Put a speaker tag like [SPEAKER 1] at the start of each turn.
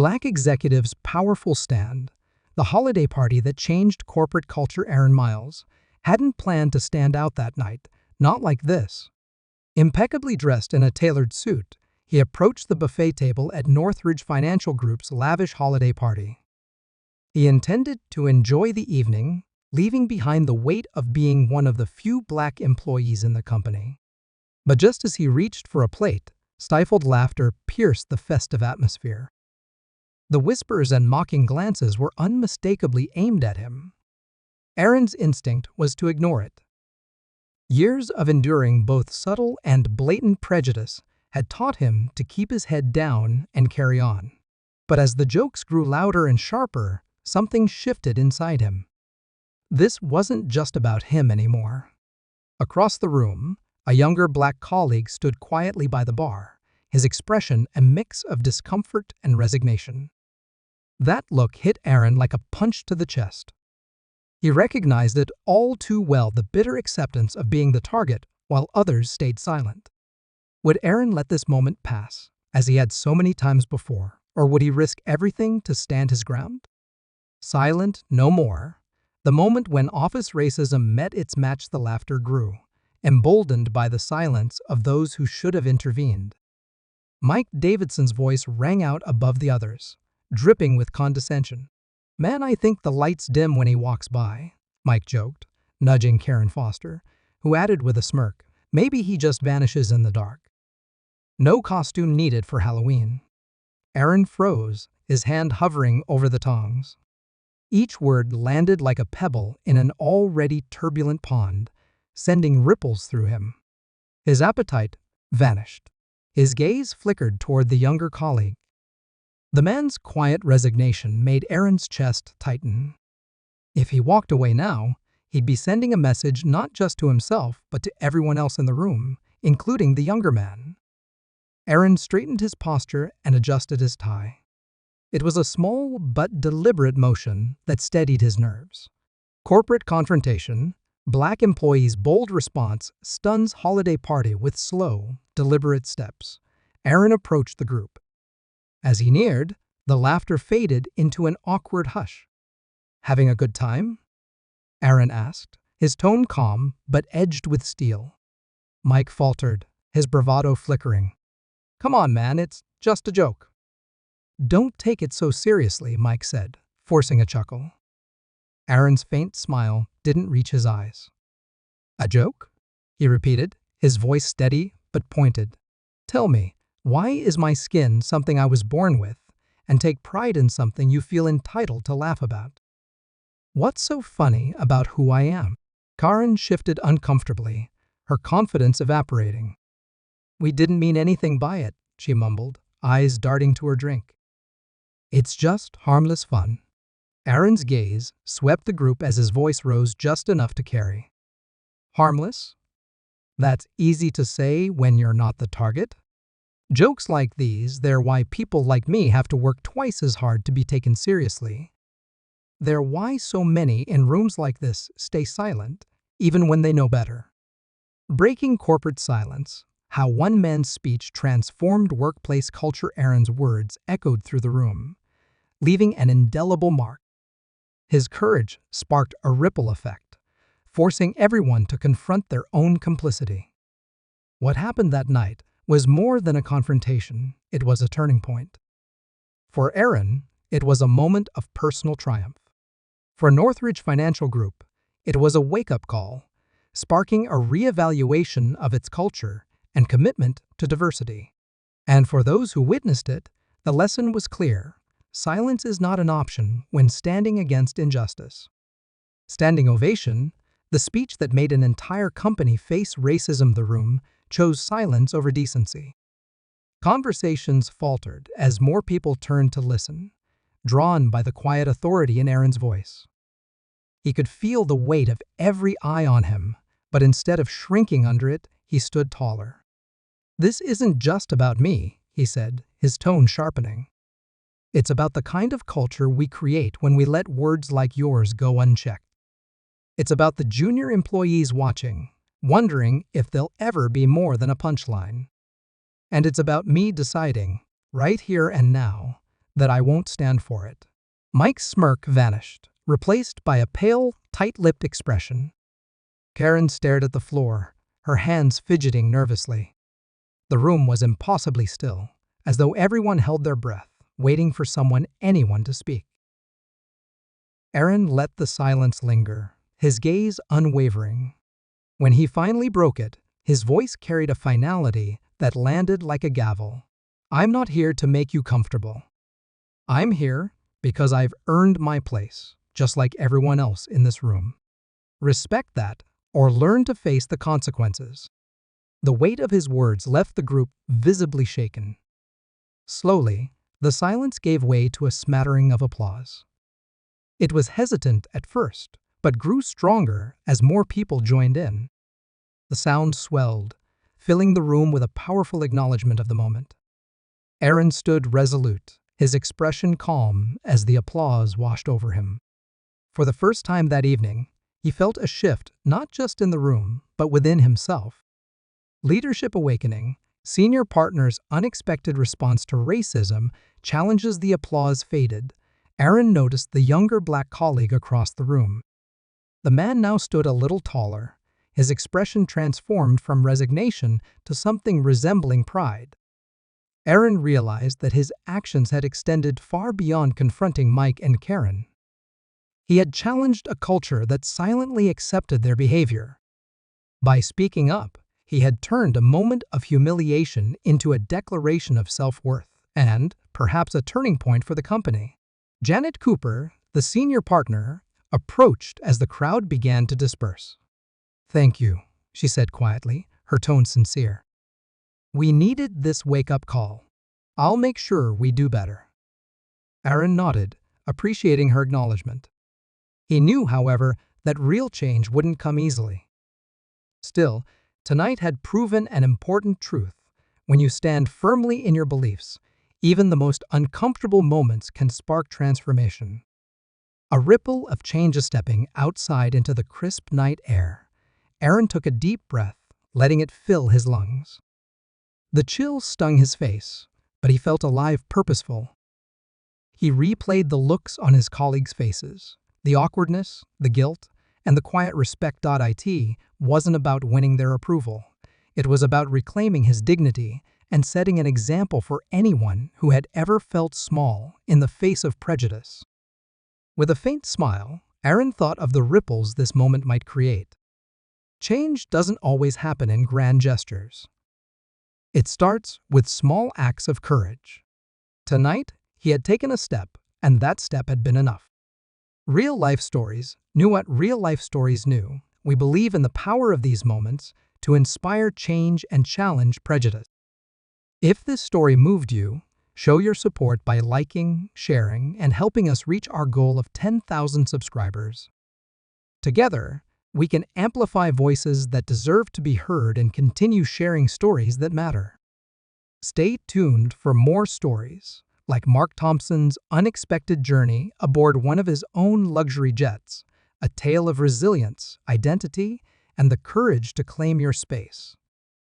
[SPEAKER 1] Black executives' powerful stand, the holiday party that changed corporate culture. Aaron Miles hadn't planned to stand out that night, not like this. Impeccably dressed in a tailored suit, he approached the buffet table at Northridge Financial Group's lavish holiday party. He intended to enjoy the evening, leaving behind the weight of being one of the few black employees in the company. But just as he reached for a plate, stifled laughter pierced the festive atmosphere. The whispers and mocking glances were unmistakably aimed at him. Aaron's instinct was to ignore it. Years of enduring both subtle and blatant prejudice had taught him to keep his head down and carry on. But as the jokes grew louder and sharper, something shifted inside him. This wasn't just about him anymore. Across the room, a younger black colleague stood quietly by the bar, his expression a mix of discomfort and resignation. That look hit Aaron like a punch to the chest. He recognized it all too well, the bitter acceptance of being the target while others stayed silent. Would Aaron let this moment pass, as he had so many times before, or would he risk everything to stand his ground? Silent no more. The moment when office racism met its match, the laughter grew, emboldened by the silence of those who should have intervened. Mike Davidson's voice rang out above the others, dripping with condescension. "Man, I think the lights dim when he walks by," Mike joked, nudging Karen Foster, who added with a smirk, "Maybe he just vanishes in the dark." No costume needed for Halloween. Aaron froze, his hand hovering over the tongs. Each word landed like a pebble in an already turbulent pond, sending ripples through him. His appetite vanished. His gaze flickered toward the younger colleague. The man's quiet resignation made Aaron's chest tighten. If he walked away now, he'd be sending a message not just to himself but to everyone else in the room, including the younger man. Aaron straightened his posture and adjusted his tie. It was a small but deliberate motion that steadied his nerves. Corporate confrontation, black employees' bold response stuns holiday party with slow, deliberate steps. Aaron approached the group. As he neared, the laughter faded into an awkward hush. "Having a good time?" Aaron asked, his tone calm but edged with steel. Mike faltered, his bravado flickering. "Come on, man, it's just a joke." "Don't take it so seriously," Mike said, forcing a chuckle. Aaron's faint smile didn't reach his eyes. "A joke?" he repeated, his voice steady but pointed. "Tell me, why is my skin something I was born with, and take pride in something you feel entitled to laugh about? What's so funny about who I am?" Karen shifted uncomfortably, her confidence evaporating. "We didn't mean anything by it," she mumbled, eyes darting to her drink. "It's just harmless fun." Aaron's gaze swept the group as his voice rose just enough to carry. "Harmless? That's easy to say when you're not the target. Jokes like these, they're why people like me have to work twice as hard to be taken seriously. They're why so many in rooms like this stay silent, even when they know better." Breaking corporate silence, how one man's speech transformed workplace culture. Aaron's words echoed through the room, leaving an indelible mark. His courage sparked a ripple effect, forcing everyone to confront their own complicity. What happened that night was more than a confrontation, it was a turning point. For Aaron, it was a moment of personal triumph. For Northridge Financial Group, it was a wake-up call, sparking a reevaluation of its culture and commitment to diversity. And for those who witnessed it, the lesson was clear. Silence is not an option when standing against injustice. Standing ovation, the speech that made an entire company face racism. The room chose silence over decency. Conversations faltered as more people turned to listen, drawn by the quiet authority in Aaron's voice. He could feel the weight of every eye on him, but instead of shrinking under it, he stood taller. "This isn't just about me," he said, his tone sharpening. "It's about the kind of culture we create when we let words like yours go unchecked. It's about the junior employees watching, wondering if they'll ever be more than a punchline. And it's about me deciding, right here and now, that I won't stand for it." Mike's smirk vanished, replaced by a pale, tight-lipped expression. Karen stared at the floor, her hands fidgeting nervously. The room was impossibly still, as though everyone held their breath, waiting for anyone to speak. Aaron let the silence linger, his gaze unwavering. When he finally broke it, his voice carried a finality that landed like a gavel. "I'm not here to make you comfortable. I'm here because I've earned my place, just like everyone else in this room. Respect that, or learn to face the consequences." The weight of his words left the group visibly shaken. Slowly, the silence gave way to a smattering of applause. It was hesitant at first, but grew stronger as more people joined in. The sound swelled, filling the room with a powerful acknowledgement of the moment. Aaron stood resolute, his expression calm as the applause washed over him. For the first time that evening, he felt a shift not just in the room, but within himself. Leadership awakening, senior partner's unexpected response to racism, challenges the applause faded. Aaron noticed the younger black colleague across the room. The man now stood a little taller, his expression transformed from resignation to something resembling pride. Aaron realized that his actions had extended far beyond confronting Mike and Karen. He had challenged a culture that silently accepted their behavior. By speaking up, he had turned a moment of humiliation into a declaration of self-worth and, perhaps, a turning point for the company. Janet Cooper, the senior partner, approached as the crowd began to disperse. "Thank you," she said quietly, her tone sincere. "We needed this wake-up call. I'll make sure we do better." Aaron nodded, appreciating her acknowledgement. He knew, however, that real change wouldn't come easily. Still, tonight had proven an important truth. When you stand firmly in your beliefs, even the most uncomfortable moments can spark transformation. A ripple of change is stepping outside into the crisp night air. Aaron took a deep breath, letting it fill his lungs. The chill stung his face, but he felt alive, purposeful. He replayed the looks on his colleagues' faces. The awkwardness, the guilt, and the quiet respect. It wasn't about winning their approval. It was about reclaiming his dignity and setting an example for anyone who had ever felt small in the face of prejudice. With a faint smile, Aaron thought of the ripples this moment might create. Change doesn't always happen in grand gestures. It starts with small acts of courage. Tonight, he had taken a step, and that step had been enough. Real-life stories knew what real-life stories knew. We believe in the power of these moments to inspire change and challenge prejudice. If this story moved you, show your support by liking, sharing, and helping us reach our goal of 10,000 subscribers. Together, we can amplify voices that deserve to be heard and continue sharing stories that matter. Stay tuned for more stories, like Mark Thompson's unexpected journey aboard one of his own luxury jets, a tale of resilience, identity, and the courage to claim your space.